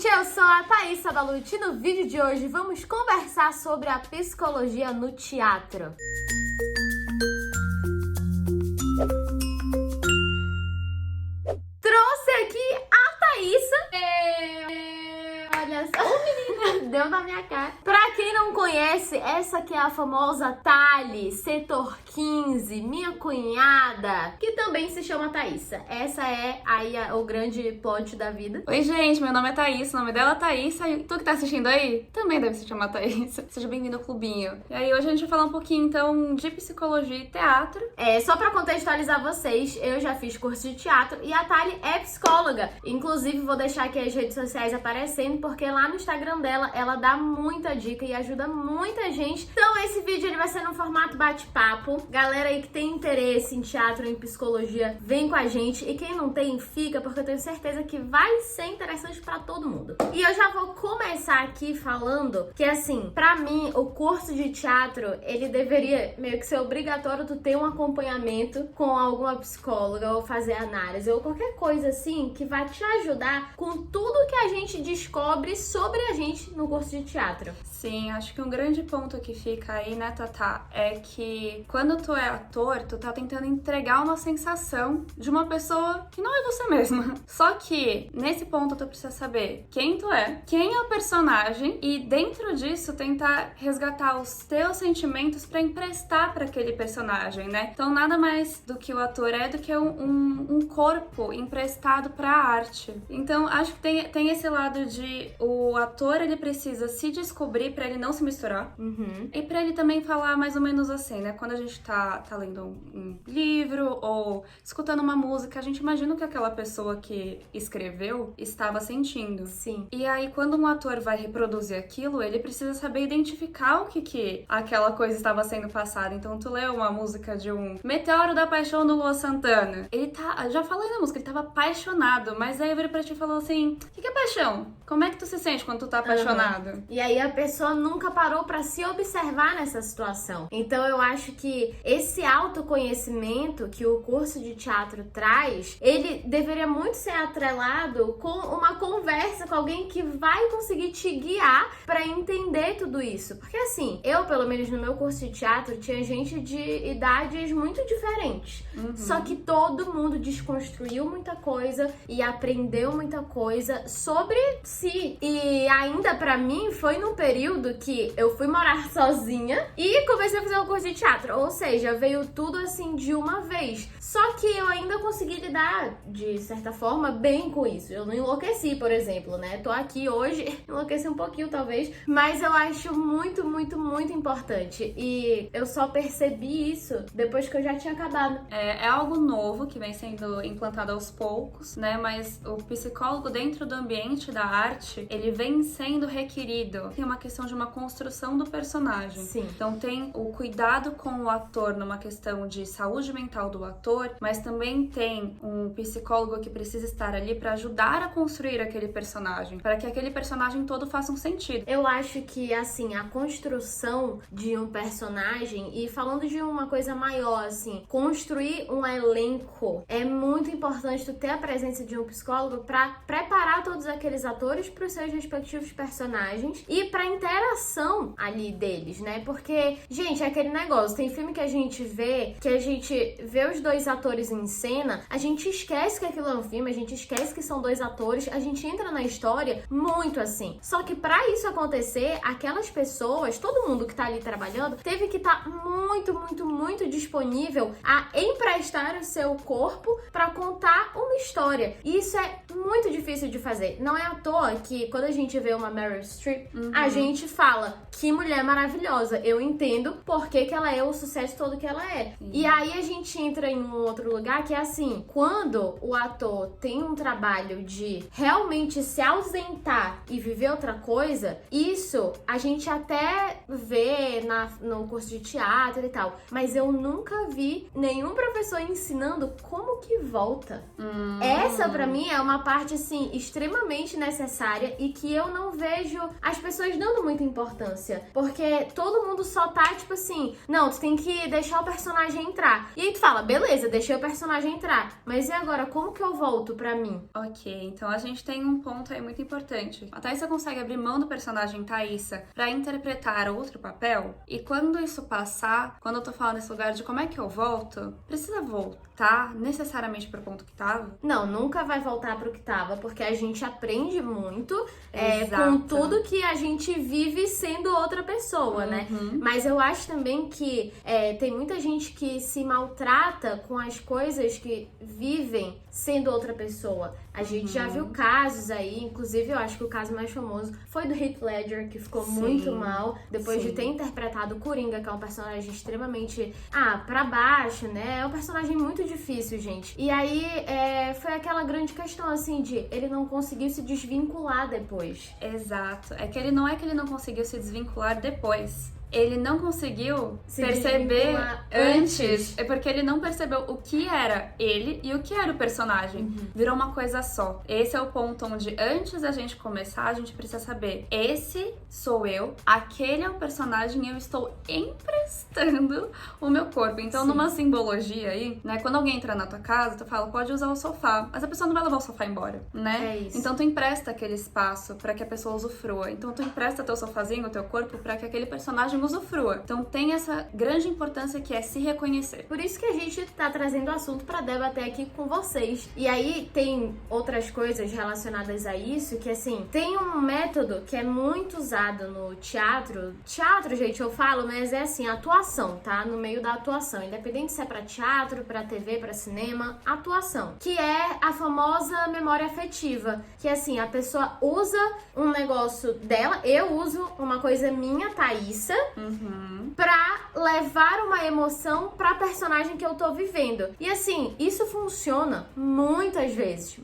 gente, eu sou a Thaís Sadaluti. No vídeo de hoje vamos conversar sobre a psicologia no teatro. Trouxe aqui a Thaísa. Olha só, menina, deu na minha cara. Pra quem não conhece, essa aqui é a famosa Thali, setor 15, minha cunhada, que também se chama Thaísa. Essa é aí o grande plot da vida. Oi, gente, meu nome é Thaís, o nome dela é Thaísa, e tu que tá assistindo aí também deve se chamar Thaísa. Seja bem-vindo ao clubinho. E aí, hoje a gente vai falar um pouquinho, então, de psicologia e teatro. Só pra contextualizar vocês, eu já fiz curso de teatro e a Thali é psicóloga. Inclusive, vou deixar aqui as redes sociais aparecendo, porque lá no Instagram dela, ela dá muita dica e ajuda muita gente. Então, esse vídeo ele vai ser no formato bate-papo. Galera aí que tem interesse em teatro, em psicologia, vem com a gente. E quem não tem, fica, porque eu tenho certeza que vai ser interessante pra todo mundo. E eu já vou começar aqui falando que, assim, pra mim, o curso de teatro, ele deveria meio que ser obrigatório tu ter um acompanhamento com alguma psicóloga ou fazer análise ou qualquer coisa assim que vai te ajudar com tudo que a gente descobre sobre a gente no curso de teatro. Sim, acho que um grande ponto que fica aí, né, Tatá, é que quando tu é ator, tu tá tentando entregar uma sensação de uma pessoa que não é você mesma. Só que, nesse ponto, tu precisa saber quem tu é, quem é o personagem e, dentro disso, tentar resgatar os teus sentimentos pra emprestar pra aquele personagem, né? Então, nada mais do que o ator é do que um corpo emprestado pra arte. Então, acho que tem esse lado de o ator, ele precisa se descobrir pra ele não se misturar. E pra ele também falar mais ou menos assim, né? Quando a gente tá lendo um livro ou escutando uma música, a gente imagina o que aquela pessoa que escreveu estava sentindo. Sim. E aí, quando um ator vai reproduzir aquilo, ele precisa saber identificar o que aquela coisa estava sendo passada. Então, tu lê uma música de um Meteoro da Paixão do Luan Santana. Ele tá, já falei na música, ele tava apaixonado, mas aí eu virei pra ti e falou assim, o que é paixão? Como é que tu se sente quando tu tá apaixonado? E aí a pessoa nunca parou pra se observar nessa situação. Então eu acho que esse autoconhecimento que o curso de teatro traz, ele deveria muito ser atrelado com uma conversa com alguém que vai conseguir te guiar pra entender tudo isso. Porque assim, eu pelo menos no meu curso de teatro tinha gente de idades muito diferentes. Só que todo mundo desconstruiu muita coisa e aprendeu muita coisa sobre si. E ainda pra mim foi num período que eu fui morar sozinha e comecei a fazer o curso de teatro. Ou seja, veio tudo assim de uma vez. Só que eu ainda consegui lidar, de certa forma, bem com isso. Eu não enlouqueci, por exemplo, né? Tô aqui hoje, enlouqueci um pouquinho talvez, mas eu acho muito, muito, muito importante. E eu só percebi isso depois que eu já tinha acabado. É algo novo que vem sendo implantado aos poucos, né? Mas o psicólogo dentro do ambiente da arte, ele vem sendo requerido. Tem uma questão de uma construção do personagem. Sim. Então tem o cuidado com o ator numa questão de saúde mental do ator, mas também tem um psicólogo que precisa estar ali para ajudar a construir aquele personagem, para que aquele personagem todo faça um sentido. Eu acho que, assim, a construção de um personagem, e falando de uma coisa maior, assim, construir um elenco, é muito importante tu ter a presença de um psicólogo para preparar todos aqueles atores para os seus respectivos personagens e para interação ali deles, né? Porque, gente, é aquele negócio, tem filme que a gente vê os dois atores em cena, a gente esquece que aquilo é um filme, a gente esquece que são dois atores, a gente entra na história muito assim. Só que pra isso acontecer, aquelas pessoas, todo mundo que tá ali trabalhando, teve que estar muito, muito, muito disponível a emprestar o seu corpo pra contar uma história. E isso é muito difícil de fazer. Não é à toa que quando a gente vê uma Meryl Streep, a gente fala, que mulher maravilhosa. Eu entendo por que ela é o sucesso todo que ela é. E aí a gente entra em um outro lugar que é assim, quando o ator tem um trabalho de realmente se ausentar e viver outra coisa, isso a gente até vê no curso de teatro e tal, mas eu nunca vi nenhum professor ensinando como que volta. Essa pra mim é uma parte assim extremamente necessária e que eu não vejo as pessoas dando muita importância, porque todo mundo só tá tipo assim, não, tu tem que deixar o personagem entrar. E aí tu fala, beleza, deixei o personagem entrar, mas e agora, como que eu volto pra mim? Ok, então a gente tem um ponto aí muito importante. A Thaísa consegue abrir mão do personagem Thaísa pra interpretar outro papel, e quando isso passar, quando eu tô falando nesse lugar de como é que eu volto, precisa voltar necessariamente pro ponto que tava? Não, nunca vai voltar pro que tava, porque a gente aprende muito Exato. com tudo que a gente vive sendo outra pessoa, né? Mas eu acho também que tem muita gente que se maltrata com as coisas que vivem sendo outra pessoa. A gente já viu casos aí, inclusive eu acho que o caso mais famoso foi do Heath Ledger, que ficou muito mal depois de ter interpretado o Coringa, que é um personagem extremamente, pra baixo, né? É um personagem muito difícil, gente. E aí foi aquela grande questão, assim, de ele não conseguiu se desvincular depois. Exato. É que ele não conseguiu se desvincular depois. Ele não conseguiu Se perceber desvincular antes. É porque ele não percebeu o que era ele e o que era o personagem. Virou uma coisa só. Esse é o ponto onde, antes da gente começar, a gente precisa saber: esse sou eu, aquele é o personagem e eu estou emprestando o meu corpo. Então, numa simbologia aí, né? Quando alguém entra na tua casa, tu fala, pode usar o sofá. Mas a pessoa não vai levar o sofá embora, né? É isso. Então, tu empresta aquele espaço pra que a pessoa usufrua. Então, tu empresta teu sofazinho, o teu corpo, pra que aquele personagem usufrua. Então tem essa grande importância que é se reconhecer. Por isso que a gente tá trazendo o assunto pra debater aqui com vocês. E aí tem outras coisas relacionadas a isso, que assim, tem um método que é muito usado no teatro. Teatro, gente, eu falo, mas é assim, atuação, tá? No meio da atuação. Independente se é pra teatro, pra TV, pra cinema, atuação. Que é a famosa memória afetiva. Que assim, a pessoa usa um negócio dela, eu uso uma coisa minha, Thaísa, pra levar uma emoção pra personagem que eu tô vivendo. E assim, isso funciona muitas vezes.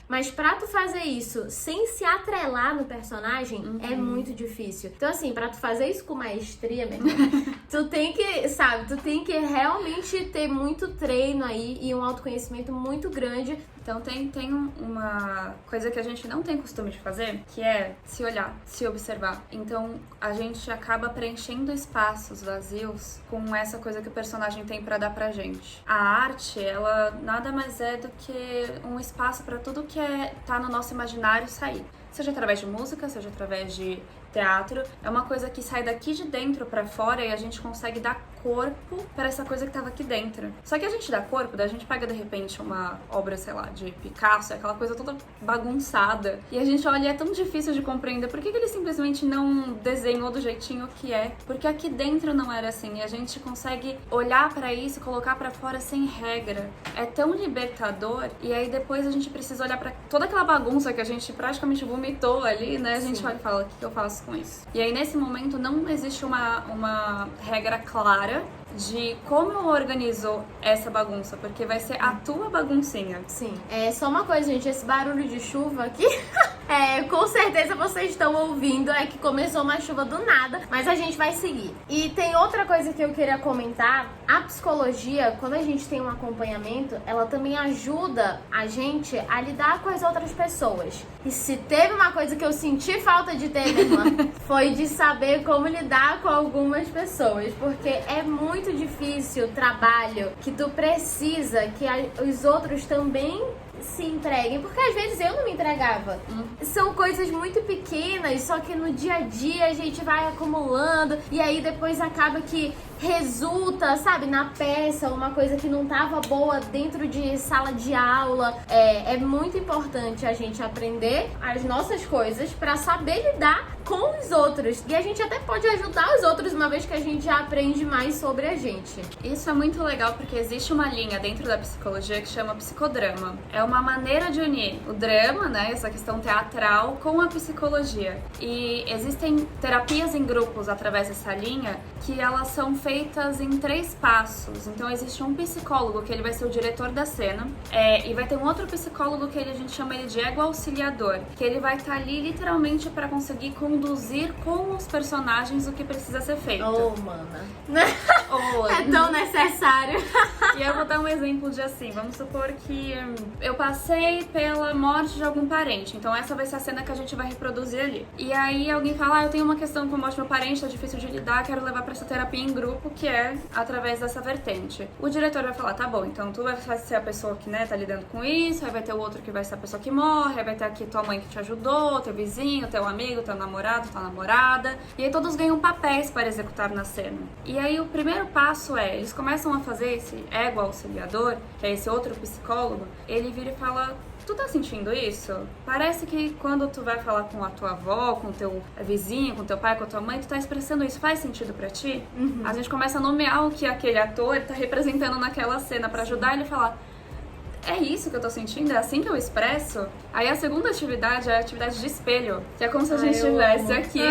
Mas pra tu fazer isso sem se atrelar no personagem, é muito difícil. Então assim, pra tu fazer isso com maestria, meu irmão, tu tem que realmente ter muito treino aí e um autoconhecimento muito grande. Então tem uma coisa que a gente não tem costume de fazer, que é se olhar, se observar. Então a gente acaba preenchendo espaços vazios com essa coisa que o personagem tem pra dar pra gente. A arte, ela nada mais é do que um espaço pra tudo que tá no nosso imaginário sair. Seja através de música, seja através de teatro, é uma coisa que sai daqui de dentro pra fora e a gente consegue dar corpo para essa coisa que tava aqui dentro. Só que a gente dá corpo, daí a gente pega de repente uma obra, sei lá, de Picasso, aquela coisa toda bagunçada, e a gente olha e é tão difícil de compreender por que ele simplesmente não desenhou do jeitinho que é, porque aqui dentro não era assim, e a gente consegue olhar pra isso e colocar pra fora sem regra. É tão libertador, e aí depois a gente precisa olhar pra toda aquela bagunça que a gente praticamente vomitou ali, né? A gente olha e fala, o que eu faço com isso? E aí nesse momento não existe uma regra clara de como eu organizo essa bagunça, porque vai ser a tua baguncinha. Sim. É só uma coisa, gente, esse barulho de chuva aqui, com certeza vocês estão ouvindo, é que começou uma chuva do nada, mas a gente vai seguir. E tem outra coisa que eu queria comentar, a psicologia, quando a gente tem um acompanhamento, ela também ajuda a gente a lidar com as outras pessoas. E se teve uma coisa que eu senti falta de ter, minha irmã, foi de saber como lidar com algumas pessoas, porque é muito difícil o trabalho que tu precisa que os outros também se entreguem, porque às vezes eu não me entregava. São coisas muito pequenas, só que no dia a dia a gente vai acumulando e aí depois acaba que resulta, sabe, na peça, uma coisa que não tava boa dentro de sala de aula. É muito importante a gente aprender as nossas coisas pra saber lidar com os outros. E a gente até pode ajudar os outros, uma vez que a gente já aprende mais sobre a gente. Isso é muito legal porque existe uma linha dentro da psicologia que chama psicodrama. É uma maneira de unir o drama, né, essa questão teatral, com a psicologia. E existem terapias em grupos através dessa linha que elas são feitas feitas em 3 passos. Então existe um psicólogo, que ele vai ser o diretor da cena, e vai ter um outro psicólogo que a gente chama ele de ego auxiliador, que ele vai estar ali literalmente para conseguir conduzir com os personagens o que precisa ser feito. Oh, mana. É tão necessário. E eu vou dar um exemplo de assim, vamos supor que eu passei pela morte de algum parente, então essa vai ser a cena que a gente vai reproduzir ali. E aí alguém fala, eu tenho uma questão com a morte do meu parente, tá difícil de lidar, quero levar pra essa terapia em grupo, que é através dessa vertente. O diretor vai falar, tá bom, então tu vai ser a pessoa que, né, tá lidando com isso, aí vai ter o outro que vai ser a pessoa que morre, aí vai ter aqui tua mãe que te ajudou, teu vizinho, teu amigo, teu namorado, tua namorada, e aí todos ganham papéis para executar na cena. E aí o primeiro passo eles começam a fazer esse ego auxiliador, que é esse outro psicólogo, ele vira e fala, tu tá sentindo isso? Parece que quando tu vai falar com a tua avó, com o teu vizinho, com o teu pai, com a tua mãe, tu tá expressando isso. Faz sentido pra ti? A gente começa a nomear o que aquele ator tá representando naquela cena pra ajudar ele a falar, é isso que eu tô sentindo? É assim que eu expresso? Aí a segunda atividade é a atividade de espelho, que é como se a gente estivesse aqui.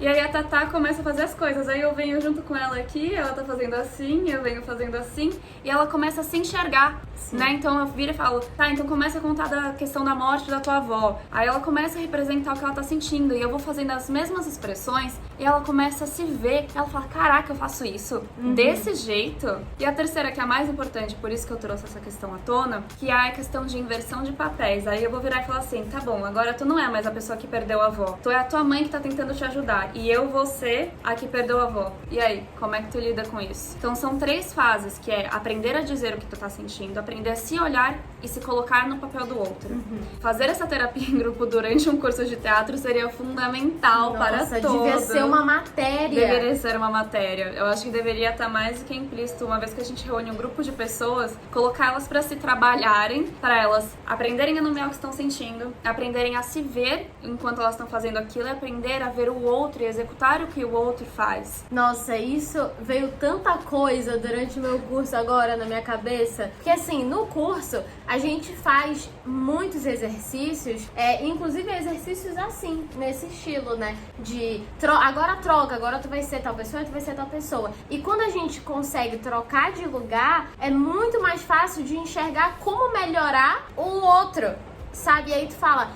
E aí a Tatá começa a fazer as coisas. Aí eu venho junto com ela aqui, ela tá fazendo assim, eu venho fazendo assim, e ela começa a se enxergar, né? Então eu viro e falo, tá, então começa a contar da questão da morte da tua avó. Aí ela começa a representar o que ela tá sentindo, e eu vou fazendo as mesmas expressões, e ela começa a se ver. Ela fala, caraca, eu faço isso desse jeito. E a terceira, que é a mais importante, por isso que eu trouxe essa questão à tona, que é a questão de inversão de papéis. Aí eu vou virar e falar assim, tá bom, agora tu não é mais a pessoa que perdeu a avó, tu é a tua mãe que tá tentando te ajudar, e eu vou ser a que perdeu a avó. E aí, como é que tu lida com isso? Então são 3 fases, que é aprender a dizer o que tu tá sentindo, aprender a se olhar e se colocar no papel do outro. Fazer essa terapia em grupo durante um curso de teatro seria fundamental para todos. Devia ser uma matéria. Deveria ser uma matéria. Eu acho que deveria estar mais do que implícito, uma vez que a gente reúne um grupo de pessoas, colocá-las para se trabalharem, para elas aprenderem a nomear o que estão sentindo, aprenderem a se ver enquanto elas estão fazendo aquilo, e aprender a ver o outro e executar o que o outro faz. Nossa, isso veio tanta coisa durante o meu curso agora na minha cabeça, que assim, no curso a gente faz muitos exercícios, inclusive exercícios assim, nesse estilo, né, de agora troca, agora tu vai ser tal pessoa, tu vai ser tal pessoa. E quando a gente consegue trocar de lugar, é muito mais fácil de enxergar como melhorar o outro, sabe? E aí tu fala,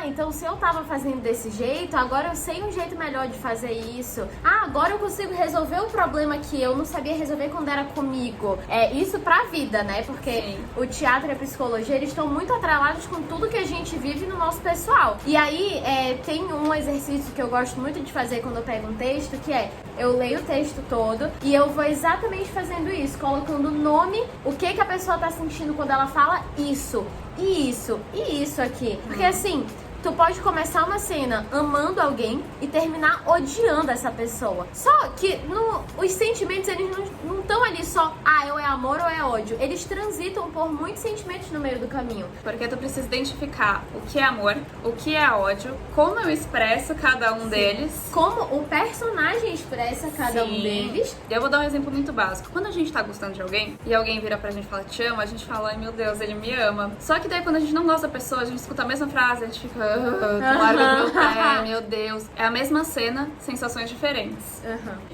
então se eu tava fazendo desse jeito, agora eu sei um jeito melhor de fazer isso. Agora eu consigo resolver o problema que eu não sabia resolver quando era comigo. Isso pra vida, né? Porque o teatro e a psicologia, eles estão muito atrelados com tudo que a gente vive no nosso pessoal. E aí, tem um exercício que eu gosto muito de fazer quando eu pego um texto, que eu leio o texto todo e eu vou exatamente fazendo isso, colocando nome, o que a pessoa tá sentindo quando ela fala isso. E isso aqui. Porque assim, tu pode começar uma cena amando alguém e terminar odiando essa pessoa. Só que os sentimentos, eles não estão ali só, ou é amor ou é ódio. Eles transitam por muitos sentimentos no meio do caminho. Porque tu precisa identificar o que é amor, o que é ódio, como eu expresso cada um deles. Como o personagem expressa cada um deles. Eu vou dar um exemplo muito básico. Quando a gente tá gostando de alguém e alguém vira pra gente e fala te amo, a gente fala, ai meu Deus, ele me ama. Só que daí quando a gente não gosta da pessoa, a gente escuta a mesma frase, a gente fica, larga do meu pé, meu Deus. É a mesma cena, sensações diferentes.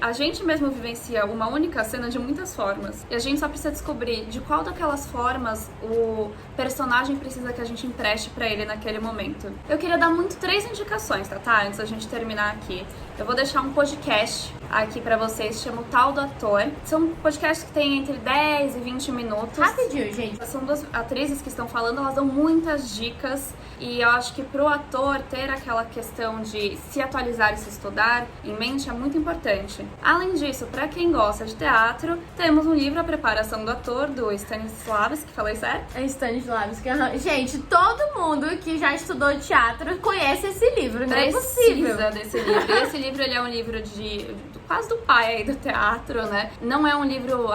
A gente mesmo vivencia uma única cena de muitas formas. E a gente só precisa descobrir de qual daquelas formas o personagem precisa que a gente empreste pra ele naquele momento. Eu queria dar 3 indicações, tá? Antes da gente terminar aqui. Eu vou deixar um podcast aqui pra vocês, chama o Tal do Ator. São podcasts que tem entre 10 e 20 minutos. Rapidinho, gente. São 2 atrizes que estão falando, elas dão muitas dicas. E eu acho que pro ator ter aquela questão de se atualizar e se estudar em mente é muito importante. Além disso, pra quem gosta de teatro, temos um livro, A Preparação do Ator, do Stanislavski, falei certo? É Stanislavski. Gente, todo mundo que já estudou teatro conhece esse livro, não é possível. Precisa desse livro. E esse livro, ele é um livro quase do pai aí do teatro, né? Não é um livro,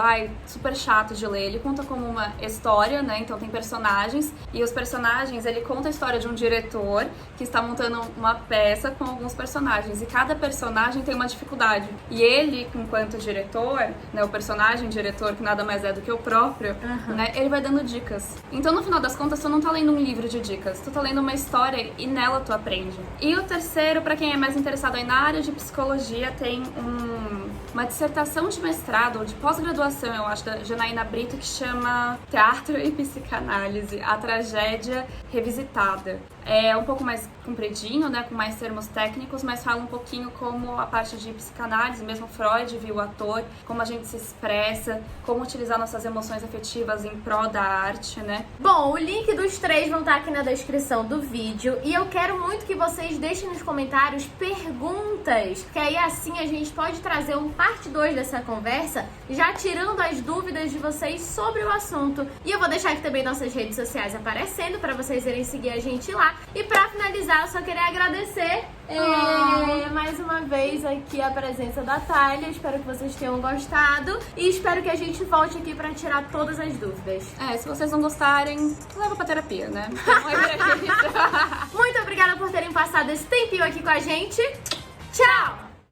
super chato de ler. Ele conta como uma história, né? Então tem personagens. E os personagens, ele conta a história de um diretor que está montando uma peça com alguns personagens. E cada personagem tem uma dificuldade. E ele, enquanto diretor, né? O personagem diretor, que nada mais é do que o próprio, né? Ele vai dando dicas. Então, no final das contas, tu não tá lendo um livro de dicas. Tu tá lendo uma história e nela tu aprende. E o terceiro, pra quem é mais interessado aí na área de psicologia, tem uma dissertação de mestrado ou de pós-graduação, eu acho, da Janaína Brito, que chama Teatro e Psicanálise, a Tragédia Revisitada. É um pouco mais compridinho, né, com mais termos técnicos, mas fala um pouquinho como a parte de psicanálise, mesmo Freud viu o ator, como a gente se expressa, como utilizar nossas emoções afetivas em prol da arte, né? Bom, o link dos 3 vão estar aqui na descrição do vídeo e eu quero muito que vocês deixem nos comentários perguntas, que aí assim a gente pode trazer um parte 2 dessa conversa, já tirando as dúvidas de vocês sobre o assunto. E eu vou deixar aqui também nossas redes sociais aparecendo para vocês irem seguir a gente lá. E pra finalizar, eu só queria agradecer mais uma vez aqui a presença da Thalia. Espero que vocês tenham gostado e espero que a gente volte aqui pra tirar todas as dúvidas. Se vocês não gostarem, leva pra terapia, né? Muito obrigada por terem passado esse tempinho aqui com a gente. Tchau!